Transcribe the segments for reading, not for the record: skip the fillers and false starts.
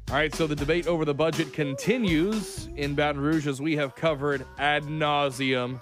All right, so the debate over the budget continues in Baton Rouge, as we have covered ad nauseum.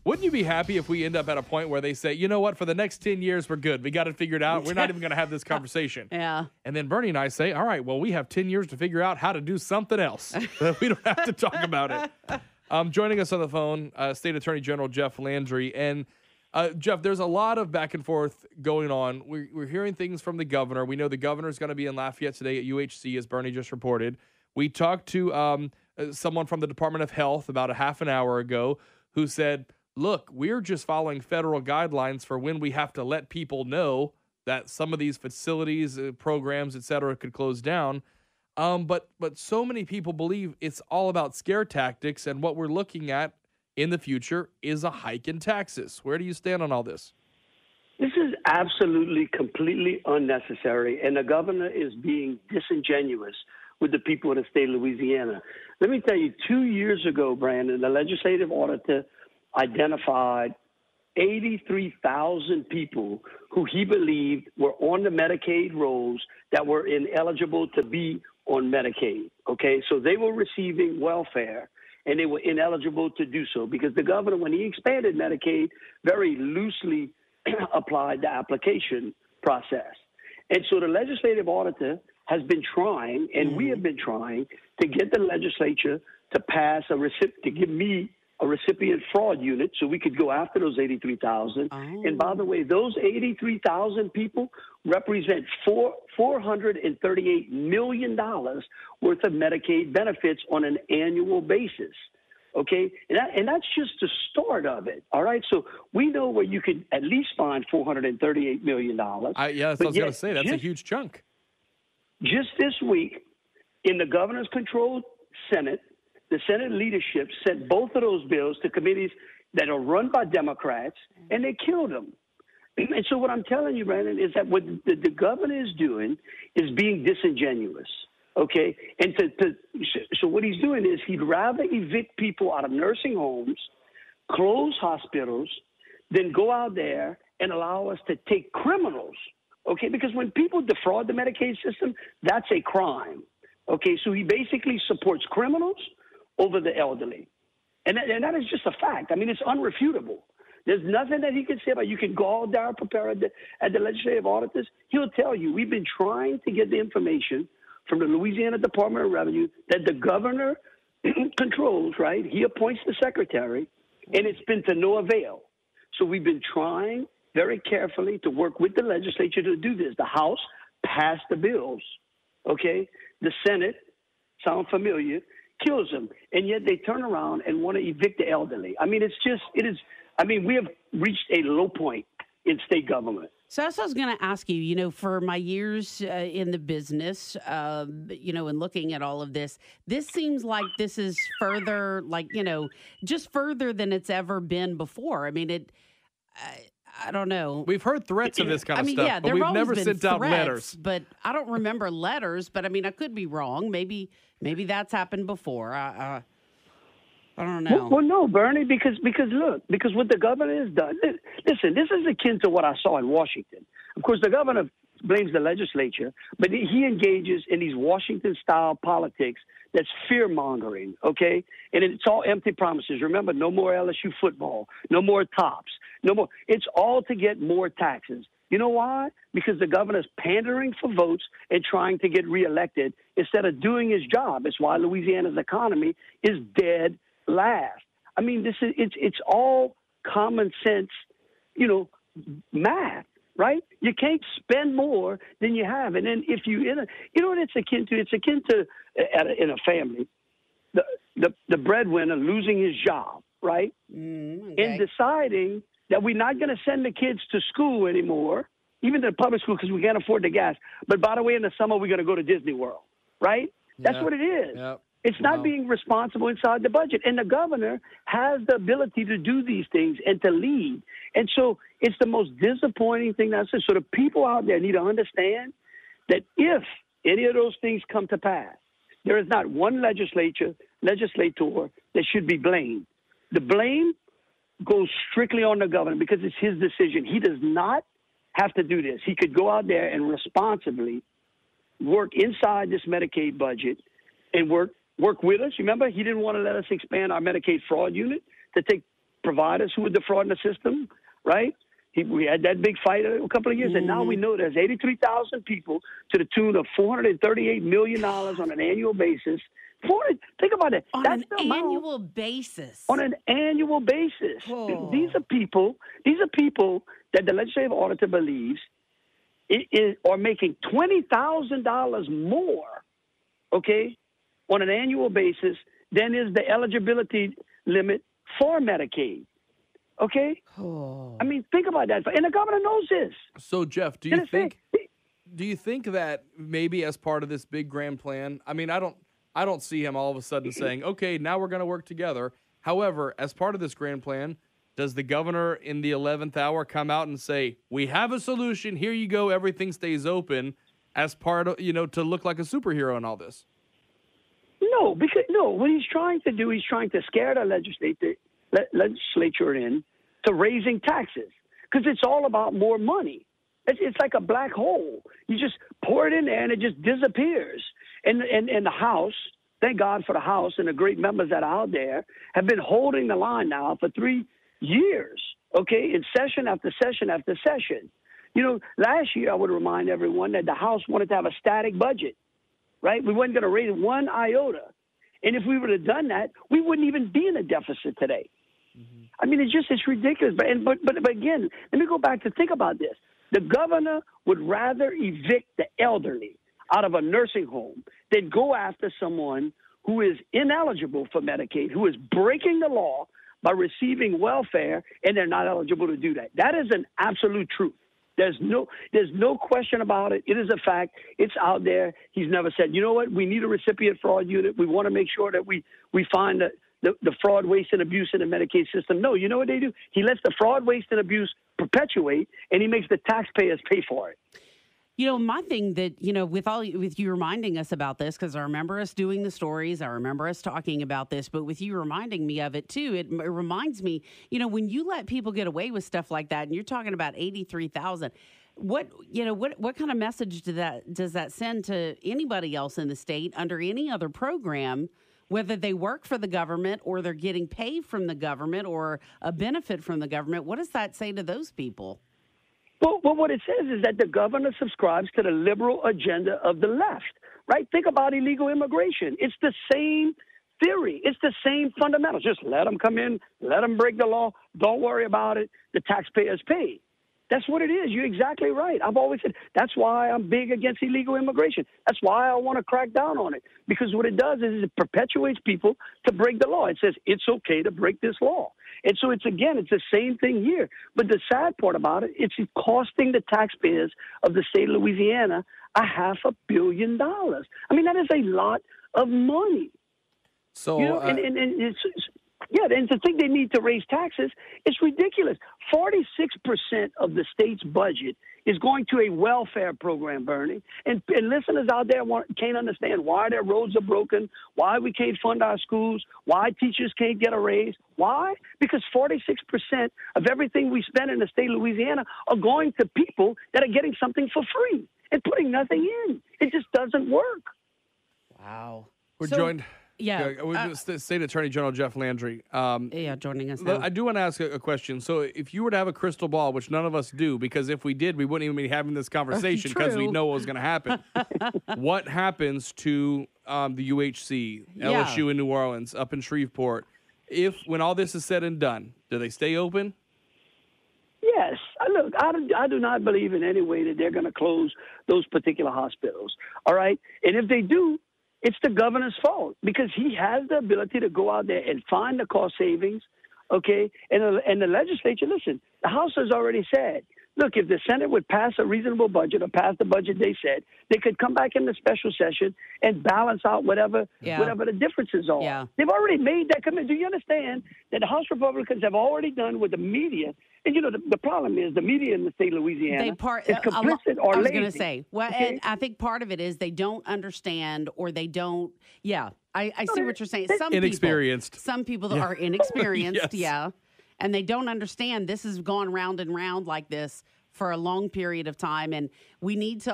Wouldn't you be happy if we end up at a point where they say, you know what, for the next 10 years, we're good. We got it figured out. We're not even going to have this conversation. Yeah. And then Bernie and I say, all right, well, we have 10 years to figure out how to do something else. We don't have to talk about it. Joining us on the phone, State Attorney General Jeff Landry. And Jeff, there's a lot of back and forth going on. We're hearing things from the governor. We know the governor's going to be in Lafayette today at UHC, as Bernie just reported. We talked to someone from the Department of Health about a half an hour ago who said, look, we're just following federal guidelines for when we have to let people know that some of these facilities, programs, et cetera, could close down. But so many people believe it's all about scare tactics, and what we're looking at in the future is a hike in taxes. Where do you stand on all this? This is absolutely, completely unnecessary, and the governor is being disingenuous with the people of the state of Louisiana. Let me tell you, 2 years ago, Brandon, the legislative auditor identified 83,000 people who he believed were on the Medicaid rolls that were ineligible to be on Medicaid, okay? So they were receiving welfare, and they were ineligible to do so because the governor, when he expanded Medicaid, very loosely applied the application process. And so the legislative auditor has been trying, and we have been trying, to get the legislature to pass to give me a recipient fraud unit so we could go after those 83,000. Oh. And by the way, those 83,000 people represent $438 million worth of Medicaid benefits on an annual basis. Okay, and that's just the start of it. All right, so we know where you could at least find $438 million. Yeah, that's what I was going to say. That's a huge chunk. Just this week, in the governor's controlled Senate, the Senate leadership sent both of those bills to committees that are run by Democrats, and they killed them. And so what I'm telling you, Brandon, is that what the governor is doing is being disingenuous. Okay, and so what he's doing is he'd rather evict people out of nursing homes, close hospitals, than go out there and allow us to take criminals. Okay, because when people defraud the Medicaid system, that's a crime. Okay, so he basically supports criminals over the elderly, and that is just a fact. I mean, it's unrefutable. There's nothing that he can say about it. You can go all down prepared at the legislative auditors. He'll tell you, we've been trying to get the information from the Louisiana Department of Revenue that the governor controls, right? He appoints the secretary, and it's been to no avail. So we've been trying very carefully to work with the legislature to do this. The House passed the bills, okay? The Senate, sound familiar, kills them, and yet they turn around and want to evict the elderly. I mean, we have reached a low point in state government. So that's what I was going to ask you, for my years in the business, and looking at all of this seems like this is further, just further than it's ever been before. I mean, I don't know. We've heard threats of this kind of stuff, yeah, but we've never sent out letters. But I don't remember letters, but I mean, I could be wrong. Maybe that's happened before. I don't know. Well, no, Bernie, because what the governor has done. Listen, this is akin to what I saw in Washington. Of course, the governor blames the legislature, but he engages in these Washington-style politics that's fear-mongering, okay? And it's all empty promises. Remember, no more LSU football, no more tops, no more. It's all to get more taxes. You know why? Because the governor's pandering for votes and trying to get reelected instead of doing his job. It's why Louisiana's economy is dead last. I mean, it's all common sense, math, right? You can't spend more than you have, and then if what it's akin to? It's akin to in a family, the breadwinner losing his job, right? Okay. And deciding that we're not going to send the kids to school anymore, even to the public school, because we can't afford the gas. But by the way, in the summer we're going to go to Disney World, right? Yeah. That's what it is. Yep. It's not being responsible inside the budget. And the governor has the ability to do these things and to lead. And so it's the most disappointing thing that's it. So the people out there need to understand that if any of those things come to pass, there is not one legislator that should be blamed. The blame goes strictly on the governor because it's his decision. He does not have to do this. He could go out there and responsibly work inside this Medicaid budget and work with us. Remember, he didn't want to let us expand our Medicaid fraud unit to take providers who were defrauding the system, right? We had that big fight a couple of years, and now we know there's 83,000 people to the tune of $438 million on an annual basis. Think about that. On That's an annual basis. On an annual basis. Oh. These are people that the legislative auditor believes are making $20,000 more, okay, on an annual basis than is the eligibility limit for Medicaid. Okay? Oh. I mean, think about that. And the governor knows this. So, Jeff, do you think that maybe as part of this big grand plan, I mean, I don't see him all of a sudden saying, okay, now we're going to work together. However, as part of this grand plan, does the governor in the 11th hour come out and say, we have a solution, here you go, everything stays open, as part of, to look like a superhero in all this? No, what he's trying to do, he's trying to scare the legislature in to raising taxes, because it's all about more money. It's like a black hole. You just pour it in there and it just disappears. And the House, thank God for the House and the great members that are out there, have been holding the line now for 3 years, okay, in session after session after session. Last year I would remind everyone that the House wanted to have a static budget, right? We weren't going to raise one iota. And if we would have done that, we wouldn't even be in a deficit today. Mm-hmm. I mean, it's ridiculous. But again, let me go back to think about this. The governor would rather evict the elderly out of a nursing home than go after someone who is ineligible for Medicaid, who is breaking the law by receiving welfare, and they're not eligible to do that. That is an absolute truth. There's no question about it. It is a fact. It's out there. He's never said, you know what, we need a recipient fraud unit. We want to make sure that we find the fraud, waste, and abuse in the Medicaid system. No, you know what they do? He lets the fraud, waste, and abuse perpetuate, and he makes the taxpayers pay for it. My thing that, with you reminding us about this, because I remember us doing the stories, I remember us talking about this, but with you reminding me of it too, it reminds me, when you let people get away with stuff like that, and you're talking about 83,000, what kind of message does that send to anybody else in the state under any other program, whether they work for the government or they're getting paid from the government or a benefit from the government? What does that say to those people? Well, what it says is that the governor subscribes to the liberal agenda of the left, right? Think about illegal immigration. It's the same theory. It's the same fundamentals. Just let them come in, let them break the law. Don't worry about it. The taxpayers pay. That's what it is. You're exactly right. I've always said that's why I'm big against illegal immigration. That's why I want to crack down on it, because what it does is it perpetuates people to break the law. It says it's okay to break this law. And so it's the same thing here. But the sad part about it, it's costing the taxpayers of the state of Louisiana $500 million. I mean, that is a lot of money. So, and it's, and to think they need to raise taxes, it's ridiculous. 46% of the state's budget is going to a welfare program, Bernie. And listeners out there can't understand why their roads are broken, why we can't fund our schools, why teachers can't get a raise. Why? Because 46% of everything we spend in the state of Louisiana are going to people that are getting something for free and putting nothing in. It just doesn't work. Wow. We're joined... Yeah. State Attorney General Jeff Landry. Joining us now. I do want to ask a question. So if you were to have a crystal ball, which none of us do, because if we did, we wouldn't even be having this conversation because we know what was going to happen. What happens to the UHC, LSU in New Orleans, up in Shreveport, when all this is said and done? Do they stay open? Yes. Look, I do not believe in any way that they're going to close those particular hospitals. All right? And if they do, it's the governor's fault, because he has the ability to go out there and find the cost savings, okay? And the legislature, listen, the House has already said, look, if the Senate would pass a reasonable budget or pass the budget they said, they could come back in the special session and balance out whatever the differences are. Yeah. They've already made that commitment. Do you understand that the House Republicans have already done with the media? And, the problem is the media in the state of Louisiana is complicit or lazy. I was going to say, and I think part of it is they don't understand or they don't, I see what you're saying. Inexperienced. Some people are inexperienced, and they don't understand this has gone round and round like this for a long period of time. And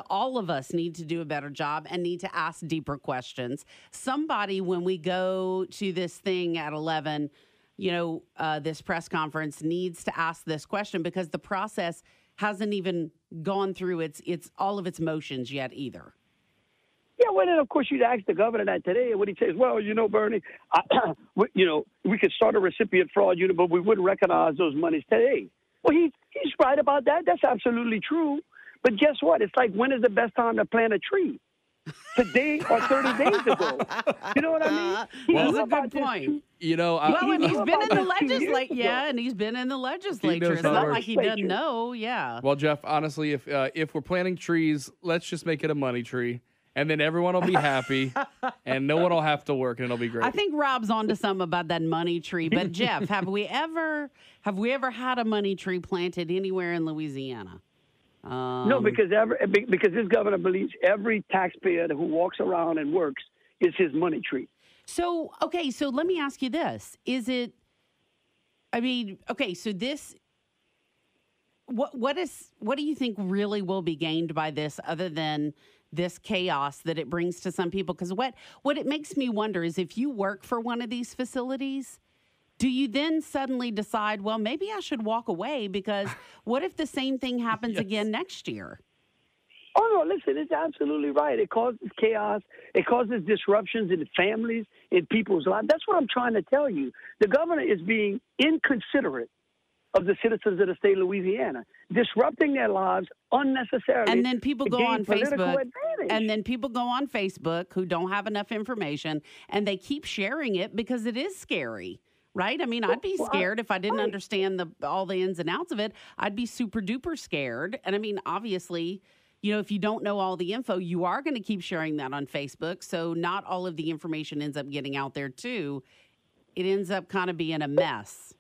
all of us need to do a better job and need to ask deeper questions. Somebody, when we go to this thing at 11, this press conference needs to ask this question because the process hasn't even gone through its all of its motions yet either. Yeah, well, then, of course, you'd ask the governor that today, and what he says, well, Bernie, we could start a recipient fraud unit, but we wouldn't recognize those monies today. Well, he's right about that. That's absolutely true. But guess what? It's like, when is the best time to plant a tree? Today or 30 days ago. You know what I mean? That's a good point. And he's been in the legislature. Yeah, and he's been in the legislature. It's not like he doesn't know. Yeah. Well, Jeff, honestly, if we're planting trees, let's just make it a money tree. And then everyone will be happy, and no one will have to work, and it'll be great. I think Rob's onto something about that money tree. But Jeff, have we ever had a money tree planted anywhere in Louisiana? No, because this governor believes every taxpayer who walks around and works is his money tree. So let me ask you this: what do you think really will be gained by this, other than this chaos that it brings to some people? Because what it makes me wonder is, if you work for one of these facilities, do you then suddenly decide, well, maybe I should walk away, because what if the same thing happens again next year? Oh, no, listen, it's absolutely right. It causes chaos. It causes disruptions in families, in people's lives. That's what I'm trying to tell you. The governor is being inconsiderate of the citizens of the state of Louisiana, disrupting their lives unnecessarily. And then people go on Facebook. And then people go on Facebook who don't have enough information, and they keep sharing it because it is scary. Right? I mean, I'd be scared if I didn't understand all the ins and outs of it. I'd be super duper scared. And I mean, obviously, if you don't know all the info, you are going to keep sharing that on Facebook. So not all of the information ends up getting out there too. It ends up kind of being a mess.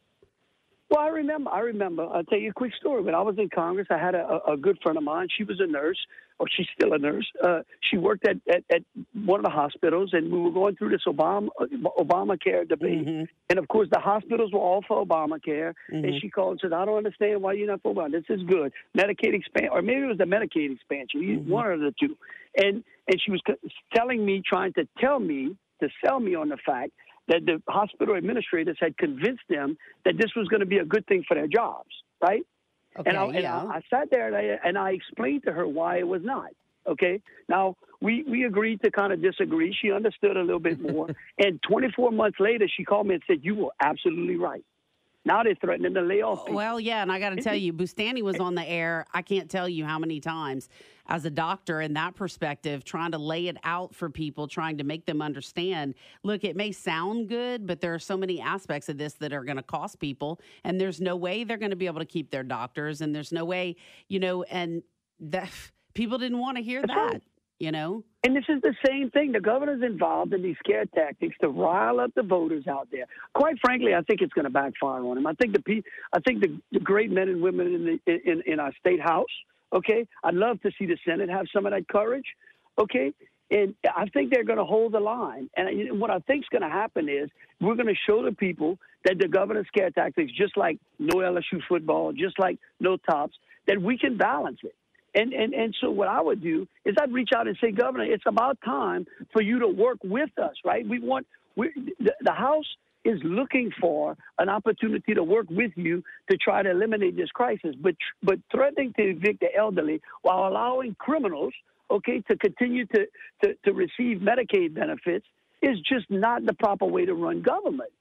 Well, I remember. I'll tell you a quick story. When I was in Congress, I had a good friend of mine. She was a nurse, or she's still a nurse. She worked at one of the hospitals, and we were going through this Obamacare debate. Mm-hmm. And, of course, the hospitals were all for Obamacare. Mm-hmm. And she called and said, I don't understand why you're not for Obamacare. This is good. Medicaid expansion, or maybe it was the Medicaid expansion, mm-hmm. one of the two. And she was telling me, trying to sell me on the fact that the hospital administrators had convinced them that this was going to be a good thing for their jobs, right? Okay, and I sat there and I explained to her why it was not, okay? Now, we agreed to kind of disagree. She understood a little bit more. And 24 months later, she called me and said, you were absolutely right. Now they're threatening to lay off people. Well, yeah, and I got to tell you, Bustani was on the air, I can't tell you how many times, as a doctor in that perspective, trying to lay it out for people, trying to make them understand, look, it may sound good, but there are so many aspects of this that are going to cost people, and there's no way they're going to be able to keep their doctors, and there's no way, and that people didn't want to hear that. And this is the same thing. The governor's involved in these scare tactics to rile up the voters out there. Quite frankly, I think it's going to backfire on him. I think the great men and women in our state house, okay, I'd love to see the Senate have some of that courage, okay, and I think they're going to hold the line. And what I think is going to happen is we're going to show the people that the governor's scare tactics, just like no LSU football, just like no tops, that we can balance it. And so what I would do is I'd reach out and say, Governor, it's about time for you to work with us, right? The House is looking for an opportunity to work with you to try to eliminate this crisis, but threatening to evict the elderly while allowing criminals, okay, to continue to receive Medicaid benefits is just not the proper way to run government.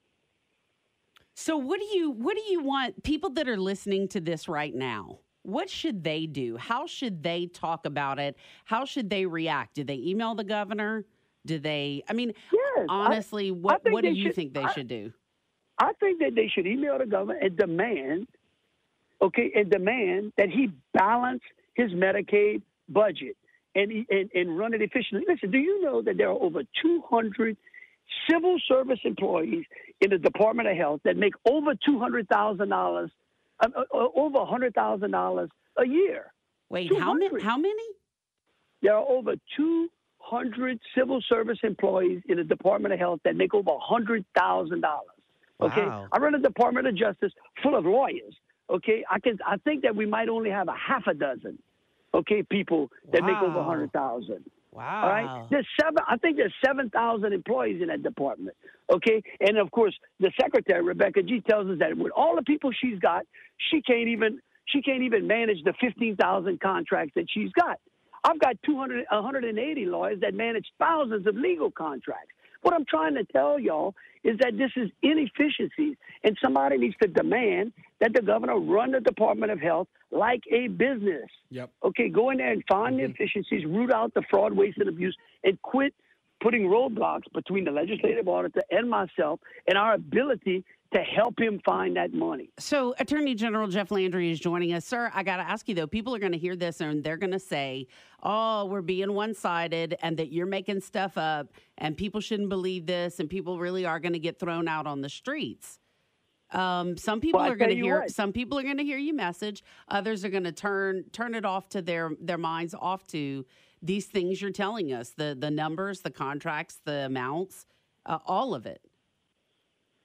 So what do you want people that are listening to this right now? What should they do? How should they talk about it? How should they react? Do they email the governor? Do they? I mean, yes, honestly, what do you think they should do? I think that they should email the governor and demand that he balance his Medicaid budget and run it efficiently. Listen, do you know that there are over 200 civil service employees in the Department of Health that make over $200,000? Over $100,000 a year. Wait, how many? There are over 200 civil service employees in the Department of Health that make over $100,000. Okay, wow. I run a Department of Justice full of lawyers. okay, I think that we might only have a half a dozen, okay, people that make over 100,000. Wow. All right. I think there's 7,000 employees in that department. Okay. And of course, the secretary, Rebecca G, tells us that with all the people she's got, she can't even manage the 15,000 contracts that she's got. I've got 180 lawyers that manage thousands of legal contracts. What I'm trying to tell y'all is that this is inefficiencies, and somebody needs to demand that the governor run the Department of Health like a business. Yep. Okay, go in there and find the efficiencies, root out the fraud, waste, and abuse, and quit putting roadblocks between the legislative auditor and myself and our ability to help him find that money. So Attorney General Jeff Landry is joining us. Sir, I got to ask you, though, people are going to hear this and they're going to say, oh, we're being one-sided and that you're making stuff up and people shouldn't believe this and people really are going to get thrown out on the streets. Some people are going to hear some people are going to hear your message. Others are going to turn it off to their minds off to these things you're telling us, the numbers, the contracts, the amounts, all of it.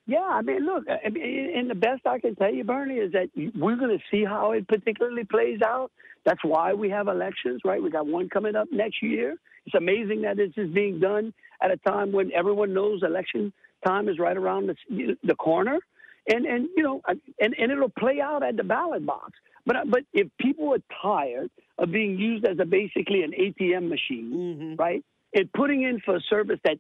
Yeah, I mean, look, and the best I can tell you, Bernie, is that we're going to see how it particularly plays out. That's why we have elections, right? We got one coming up next year. It's amazing that this is being done at a time when everyone knows election time is right around the corner. And it'll play out at the ballot box. But if people are tired of being used as basically an ATM machine, right, and putting in for a service that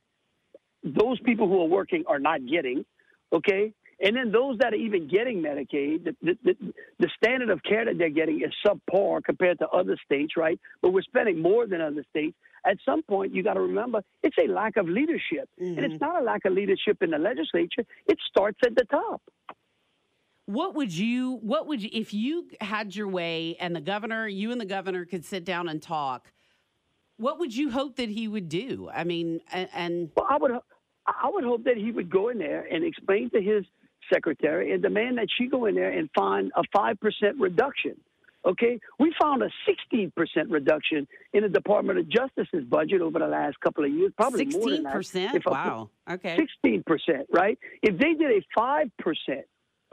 those people who are working are not getting, okay, and then those that are even getting Medicaid, the standard of care that they're getting is subpar compared to other states, right? But we're spending more than other states. At some point, you got to remember, it's a lack of leadership. And it's not a lack of leadership in the legislature. It starts at the top. What would you, if you had your way and you and the governor could sit down and talk, what would you hope that he would do? I mean, Well, I would hope that he would go in there and explain to his secretary and demand that she go in there and find a 5% reduction. Okay, we found a 16% reduction in the Department of Justice's budget over the last couple of years, probably 16%? More than that. 16%? Wow. Okay. 16%, right? If they did a 5%,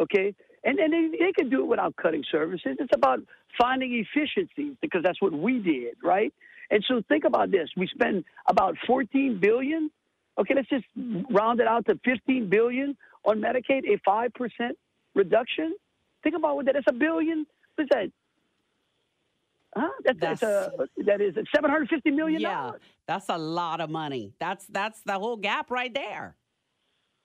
okay, and they could do it without cutting services. It's about finding efficiencies because that's what we did, right? And so think about this: we spend about $14 billion. Okay, let's just round it out to $15 billion on Medicaid, a 5% reduction. Think about what that is. $1 billion. What's that? Huh? That is $750 million. Yeah, that's a lot of money. That's the whole gap right there.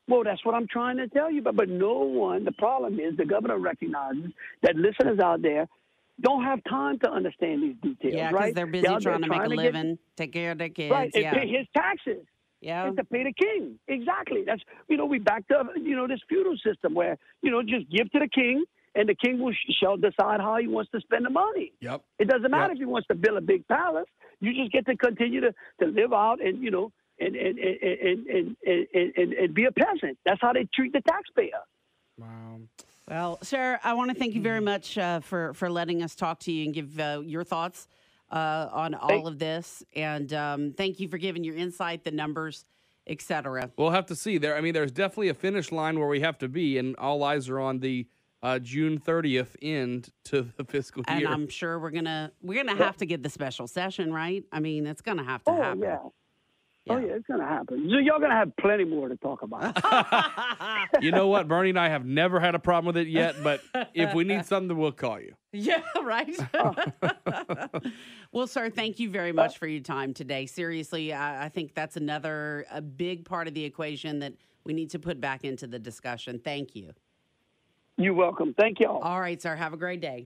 Well, that's what I'm trying to tell you. But no one, the problem is the governor recognizes that listeners out there don't have time to understand these details, yeah, right? because they're busy trying to make a living, take care of their kids. Right, and pay his taxes. Yeah. And to pay the king. Exactly. That's, we backed up, this feudal system where, just give to the king and the king shall decide how he wants to spend the money. Yep. It doesn't matter if he wants to build a big palace. You just get to continue to live out and, and be a peasant. That's how they treat the taxpayer. Wow. Well, sir, I want to thank you very much for letting us talk to you and give your thoughts on all of this. And thank you for giving your insight, the numbers, et cetera. We'll have to see. There's definitely a finish line where we have to be, and all eyes are on the June 30th end to the fiscal year. And I'm sure we're gonna have to get the special session, right? I mean, it's gonna have to happen. Yeah. Oh, yeah, it's going to happen. So y'all going to have plenty more to talk about. You know what? Bernie and I have never had a problem with it yet, but if we need something, we'll call you. Yeah, right. Well, sir, thank you very much for your time today. Seriously, I think that's a big part of the equation that we need to put back into the discussion. Thank you. You're welcome. Thank y'all. All right, sir. Have a great day.